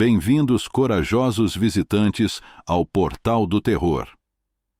Bem-vindos, corajosos visitantes, ao Portal do Terror.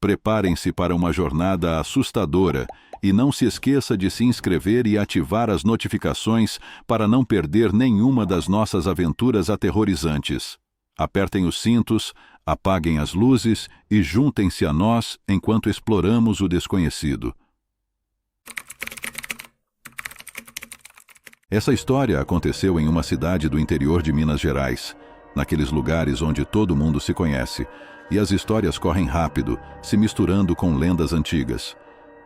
Preparem-se para uma jornada assustadora e não se esqueça de se inscrever e ativar as notificações para não perder nenhuma das nossas aventuras aterrorizantes. Apertem os cintos, apaguem as luzes e juntem-se a nós enquanto exploramos o desconhecido. Essa história aconteceu em uma cidade do interior de Minas Gerais, naqueles lugares onde todo mundo se conhece, e as histórias correm rápido, se misturando com lendas antigas.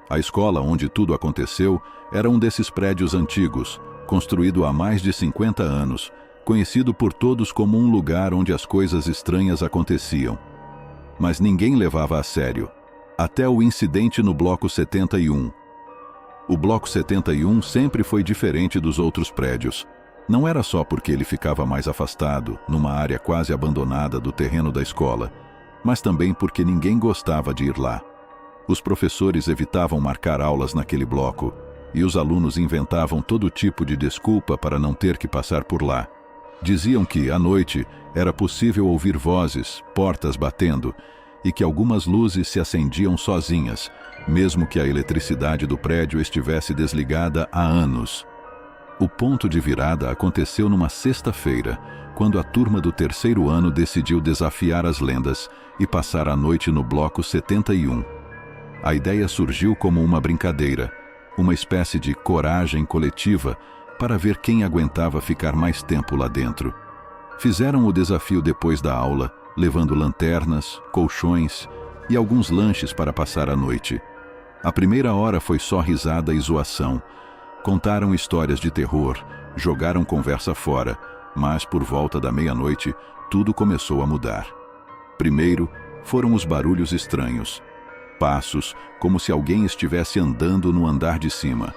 A escola onde tudo aconteceu era um desses prédios antigos, construído há mais de 50 anos, conhecido por todos como um lugar onde as coisas estranhas aconteciam. Mas ninguém levava a sério, até o incidente no Bloco 71. O Bloco 71 sempre foi diferente dos outros prédios. Não era só porque ele ficava mais afastado, numa área quase abandonada do terreno da escola, mas também porque ninguém gostava de ir lá. Os professores evitavam marcar aulas naquele bloco, e os alunos inventavam todo tipo de desculpa para não ter que passar por lá. Diziam que, à noite, era possível ouvir vozes, portas batendo, e que algumas luzes se acendiam sozinhas, mesmo que a eletricidade do prédio estivesse desligada há anos. O ponto de virada aconteceu numa sexta-feira, quando a turma do terceiro ano decidiu desafiar as lendas e passar a noite no Bloco 71. A ideia surgiu como uma brincadeira, uma espécie de coragem coletiva para ver quem aguentava ficar mais tempo lá dentro. Fizeram o desafio depois da aula, levando lanternas, colchões e alguns lanches para passar a noite. A primeira hora foi só risada e zoação. Contaram histórias de terror, jogaram conversa fora, mas por volta da meia-noite, tudo começou a mudar. Primeiro, foram os barulhos estranhos. Passos, como se alguém estivesse andando no andar de cima.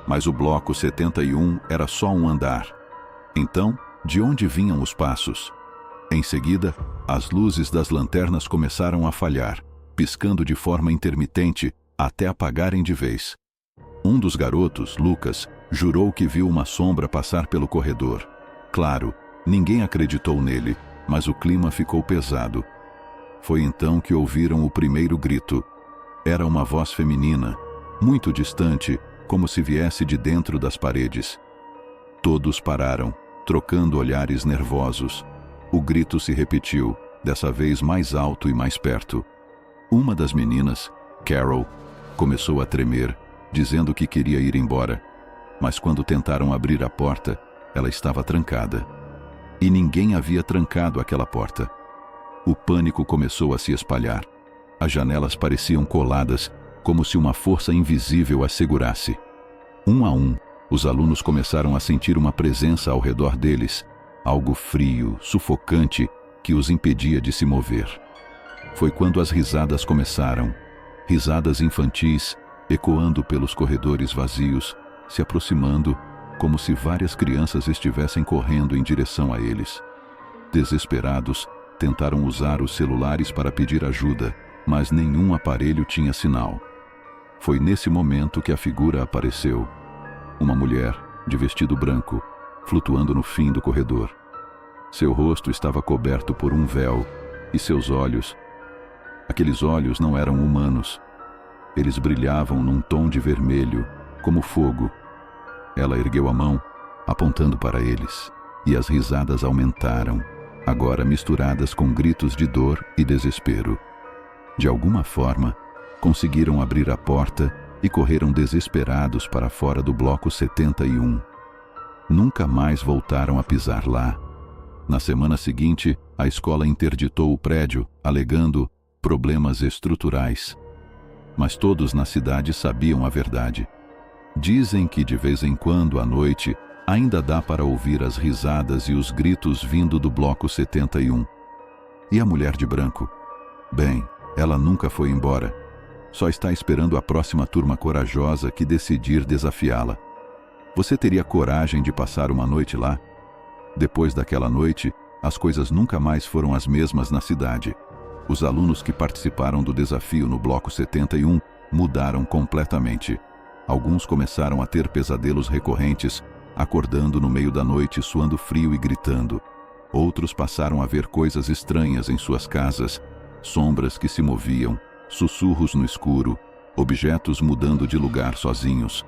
Mas o Bloco 71 era só um andar. Então, de onde vinham os passos? Em seguida, as luzes das lanternas começaram a falhar, piscando de forma intermitente até apagarem de vez. Um dos garotos, Lucas, jurou que viu uma sombra passar pelo corredor. Claro, ninguém acreditou nele, mas o clima ficou pesado. Foi então que ouviram o primeiro grito. Era uma voz feminina, muito distante, como se viesse de dentro das paredes. Todos pararam, trocando olhares nervosos. O grito se repetiu, dessa vez mais alto e mais perto. Uma das meninas, Carol, começou a tremer, dizendo que queria ir embora. Mas quando tentaram abrir a porta, ela estava trancada. E ninguém havia trancado aquela porta. O pânico começou a se espalhar. As janelas pareciam coladas, como se uma força invisível as segurasse. Um a um, os alunos começaram a sentir uma presença ao redor deles, algo frio, sufocante, que os impedia de se mover. Foi quando as risadas começaram, risadas infantis, ecoando pelos corredores vazios, se aproximando, como se várias crianças estivessem correndo em direção a eles. Desesperados, tentaram usar os celulares para pedir ajuda, mas nenhum aparelho tinha sinal. Foi nesse momento que a figura apareceu. Uma mulher, de vestido branco, flutuando no fim do corredor. Seu rosto estava coberto por um véu, e seus olhos... Aqueles olhos não eram humanos. Eles brilhavam num tom de vermelho, como fogo. Ela ergueu a mão, apontando para eles, e as risadas aumentaram, agora misturadas com gritos de dor e desespero. De alguma forma, conseguiram abrir a porta e correram desesperados para fora do Bloco 71. Nunca mais voltaram a pisar lá. Na semana seguinte, a escola interditou o prédio, alegando problemas estruturais. Mas todos na cidade sabiam a verdade. Dizem que de vez em quando, à noite, ainda dá para ouvir as risadas e os gritos vindo do Bloco 71. E a mulher de branco? Bem, ela nunca foi embora. Só está esperando a próxima turma corajosa que decidir desafiá-la. Você teria coragem de passar uma noite lá? Depois daquela noite, as coisas nunca mais foram as mesmas na cidade. Os alunos que participaram do desafio no Bloco 71 mudaram completamente. Alguns começaram a ter pesadelos recorrentes, acordando no meio da noite, suando frio e gritando. Outros passaram a ver coisas estranhas em suas casas, sombras que se moviam, sussurros no escuro, objetos mudando de lugar sozinhos.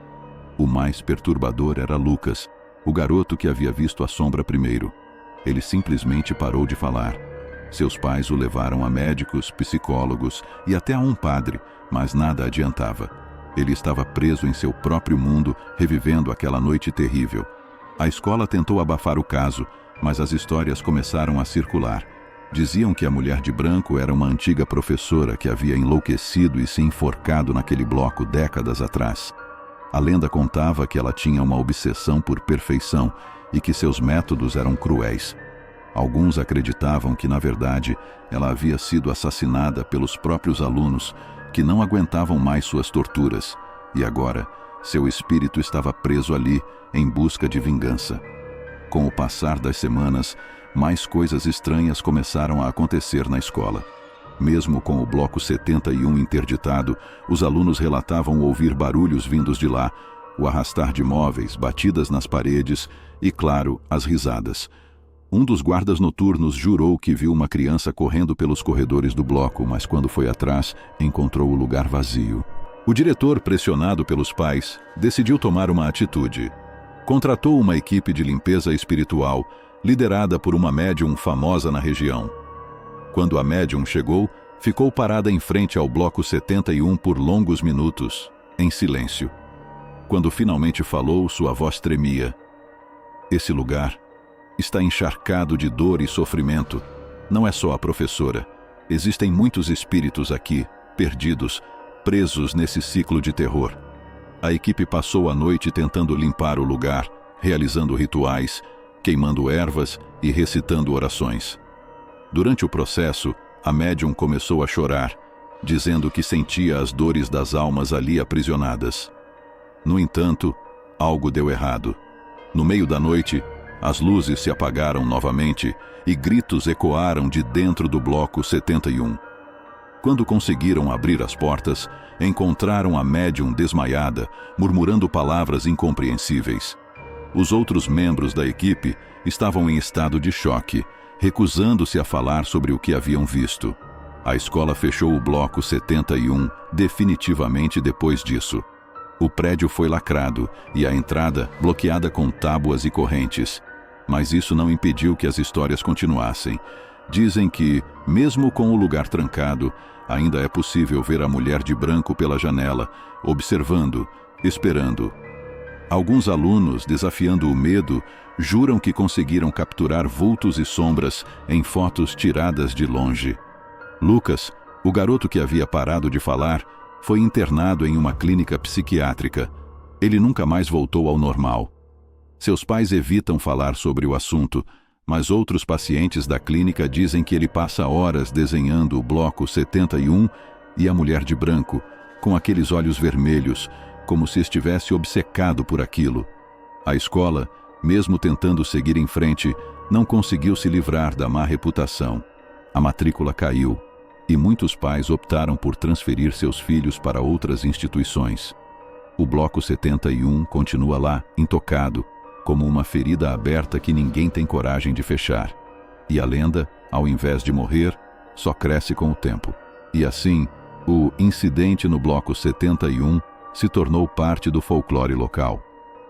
O mais perturbador era Lucas, o garoto que havia visto a sombra primeiro. Ele simplesmente parou de falar. Seus pais o levaram a médicos, psicólogos e até a um padre, mas nada adiantava. Ele estava preso em seu próprio mundo, revivendo aquela noite terrível. A escola tentou abafar o caso, mas as histórias começaram a circular. Diziam que a mulher de branco era uma antiga professora que havia enlouquecido e se enforcado naquele bloco décadas atrás. A lenda contava que ela tinha uma obsessão por perfeição e que seus métodos eram cruéis. Alguns acreditavam que, na verdade, ela havia sido assassinada pelos próprios alunos, que não aguentavam mais suas torturas, e agora seu espírito estava preso ali, em busca de vingança. Com o passar das semanas, mais coisas estranhas começaram a acontecer na escola. Mesmo com o bloco 71 interditado, os alunos relatavam ouvir barulhos vindos de lá, o arrastar de móveis, batidas nas paredes e, claro, as risadas. Um dos guardas noturnos jurou que viu uma criança correndo pelos corredores do bloco, mas quando foi atrás, encontrou o lugar vazio. O diretor, pressionado pelos pais, decidiu tomar uma atitude. Contratou uma equipe de limpeza espiritual, liderada por uma médium famosa na região. Quando a médium chegou, ficou parada em frente ao bloco 71 por longos minutos, em silêncio. Quando finalmente falou, sua voz tremia. Esse lugar está encharcado de dor e sofrimento. Não é só a professora. Existem muitos espíritos aqui, perdidos, presos nesse ciclo de terror. A equipe passou a noite tentando limpar o lugar, realizando rituais, queimando ervas e recitando orações. Durante o processo, a médium começou a chorar, dizendo que sentia as dores das almas ali aprisionadas. No entanto, algo deu errado. No meio da noite, as luzes se apagaram novamente e gritos ecoaram de dentro do bloco 71. Quando conseguiram abrir as portas, encontraram a médium desmaiada, murmurando palavras incompreensíveis. Os outros membros da equipe estavam em estado de choque, recusando-se a falar sobre o que haviam visto. A escola fechou o bloco 71 definitivamente depois disso. O prédio foi lacrado e a entrada bloqueada com tábuas e correntes. Mas isso não impediu que as histórias continuassem. Dizem que, mesmo com o lugar trancado, ainda é possível ver a mulher de branco pela janela, observando, esperando. Alguns alunos, desafiando o medo, juram que conseguiram capturar vultos e sombras em fotos tiradas de longe. Lucas, o garoto que havia parado de falar, foi internado em uma clínica psiquiátrica. Ele nunca mais voltou ao normal. Seus pais evitam falar sobre o assunto, mas outros pacientes da clínica dizem que ele passa horas desenhando o bloco 71 e a mulher de branco, com aqueles olhos vermelhos, como se estivesse obcecado por aquilo. A escola, mesmo tentando seguir em frente, não conseguiu se livrar da má reputação. A matrícula caiu, e muitos pais optaram por transferir seus filhos para outras instituições. O bloco 71 continua lá, intocado, como uma ferida aberta que ninguém tem coragem de fechar. E a lenda, ao invés de morrer, só cresce com o tempo. E assim, o incidente no bloco 71 se tornou parte do folclore local.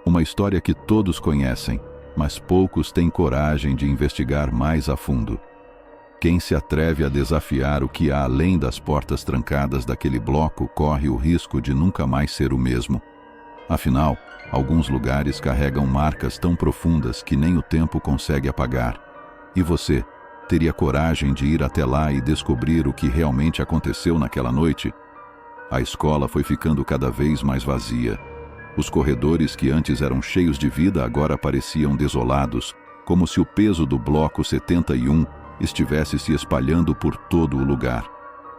Uma história que todos conhecem, mas poucos têm coragem de investigar mais a fundo. Quem se atreve a desafiar o que há além das portas trancadas daquele bloco corre o risco de nunca mais ser o mesmo. Afinal, alguns lugares carregam marcas tão profundas que nem o tempo consegue apagar. E você, teria coragem de ir até lá e descobrir o que realmente aconteceu naquela noite? A escola foi ficando cada vez mais vazia. Os corredores que antes eram cheios de vida agora pareciam desolados, como se o peso do bloco 71 estivesse se espalhando por todo o lugar.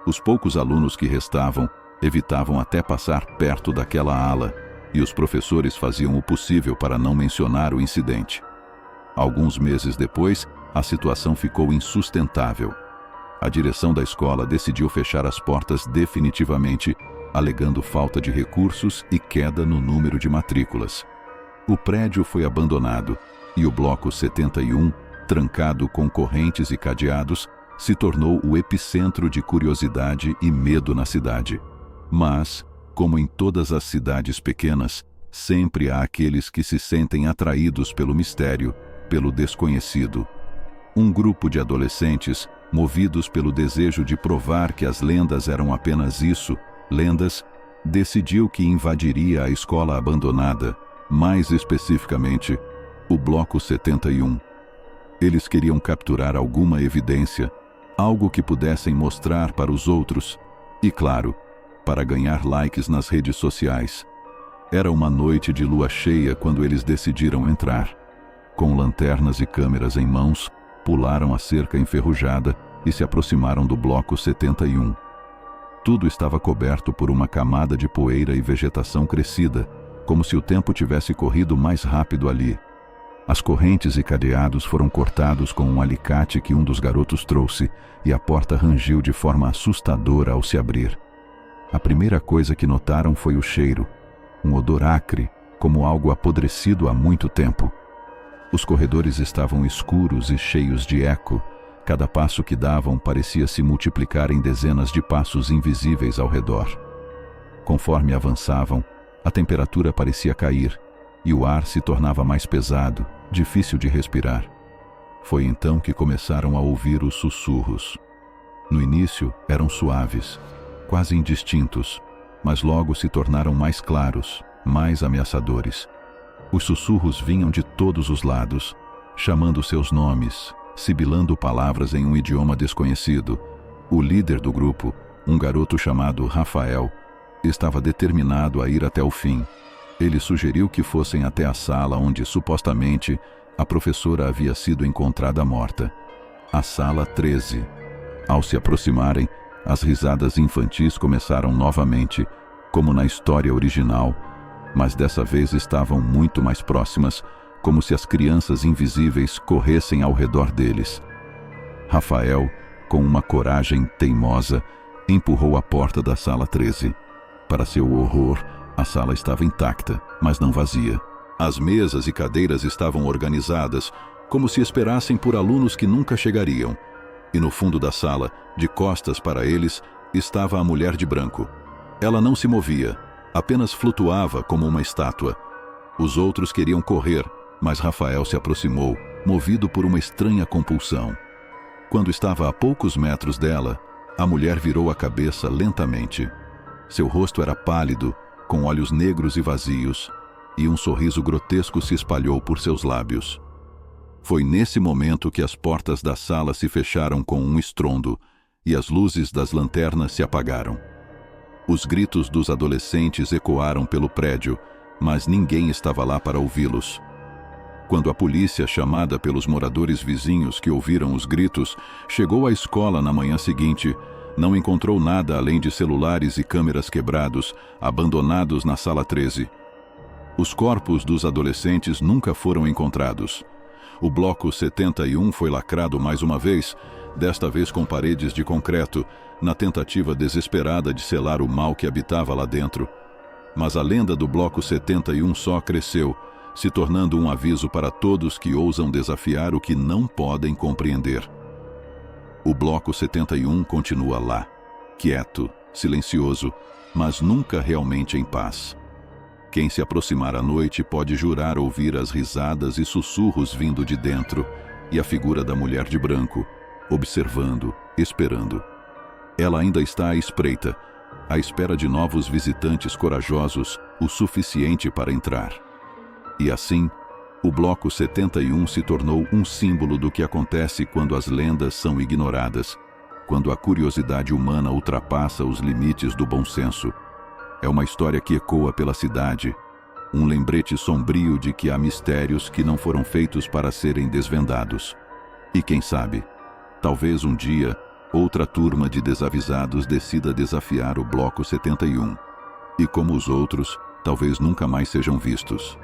Os poucos alunos que restavam evitavam até passar perto daquela ala, e os professores faziam o possível para não mencionar o incidente. Alguns meses depois, a situação ficou insustentável. A direção da escola decidiu fechar as portas definitivamente, alegando falta de recursos e queda no número de matrículas. O prédio foi abandonado e o bloco 71 trancado com correntes e cadeados, se tornou o epicentro de curiosidade e medo na cidade. Mas, como em todas as cidades pequenas, sempre há aqueles que se sentem atraídos pelo mistério, pelo desconhecido. Um grupo de adolescentes, movidos pelo desejo de provar que as lendas eram apenas isso, lendas, decidiu que invadiria a escola abandonada, mais especificamente, o Bloco 71. Eles queriam capturar alguma evidência, algo que pudessem mostrar para os outros, e claro, para ganhar likes nas redes sociais. Era uma noite de lua cheia quando eles decidiram entrar. Com lanternas e câmeras em mãos, pularam a cerca enferrujada e se aproximaram do Bloco 71. Tudo estava coberto por uma camada de poeira e vegetação crescida, como se o tempo tivesse corrido mais rápido ali. As correntes e cadeados foram cortados com um alicate que um dos garotos trouxe, e a porta rangiu de forma assustadora ao se abrir. A primeira coisa que notaram foi o cheiro, um odor acre, como algo apodrecido há muito tempo. Os corredores estavam escuros e cheios de eco. Cada passo que davam parecia se multiplicar em dezenas de passos invisíveis ao redor. Conforme avançavam, a temperatura parecia cair, e o ar se tornava mais pesado, difícil de respirar. Foi então que começaram a ouvir os sussurros. No início eram suaves, quase indistintos, mas logo se tornaram mais claros, mais ameaçadores. Os sussurros vinham de todos os lados, chamando seus nomes, sibilando palavras em um idioma desconhecido. O líder do grupo, um garoto chamado Rafael, estava determinado a ir até o fim. Ele sugeriu que fossem até a sala onde, supostamente, a professora havia sido encontrada morta. A sala 13. Ao se aproximarem, as risadas infantis começaram novamente, como na história original, mas dessa vez estavam muito mais próximas, como se as crianças invisíveis corressem ao redor deles. Rafael, com uma coragem teimosa, empurrou a porta da sala 13. Para seu horror, a sala estava intacta, mas não vazia. As mesas e cadeiras estavam organizadas, como se esperassem por alunos que nunca chegariam. E no fundo da sala, de costas para eles, estava a mulher de branco. Ela não se movia, apenas flutuava como uma estátua. Os outros queriam correr, mas Rafael se aproximou, movido por uma estranha compulsão. Quando estava a poucos metros dela, a mulher virou a cabeça lentamente. Seu rosto era pálido, com olhos negros e vazios, e um sorriso grotesco se espalhou por seus lábios. Foi nesse momento que as portas da sala se fecharam com um estrondo, e as luzes das lanternas se apagaram. Os gritos dos adolescentes ecoaram pelo prédio, mas ninguém estava lá para ouvi-los. Quando a polícia, chamada pelos moradores vizinhos que ouviram os gritos, chegou à escola na manhã seguinte, não encontrou nada além de celulares e câmeras quebrados, abandonados na sala 13. Os corpos dos adolescentes nunca foram encontrados. O Bloco 71 foi lacrado mais uma vez, desta vez com paredes de concreto, na tentativa desesperada de selar o mal que habitava lá dentro. Mas a lenda do Bloco 71 só cresceu, se tornando um aviso para todos que ousam desafiar o que não podem compreender. O Bloco 71 continua lá, quieto, silencioso, mas nunca realmente em paz. Quem se aproximar à noite pode jurar ouvir as risadas e sussurros vindo de dentro, e a figura da mulher de branco, observando, esperando. Ela ainda está à espreita, à espera de novos visitantes corajosos, o suficiente para entrar. E assim, o Bloco 71 se tornou um símbolo do que acontece quando as lendas são ignoradas, quando a curiosidade humana ultrapassa os limites do bom senso. É uma história que ecoa pela cidade, um lembrete sombrio de que há mistérios que não foram feitos para serem desvendados. E quem sabe, talvez um dia, outra turma de desavisados decida desafiar o Bloco 71. E como os outros, talvez nunca mais sejam vistos.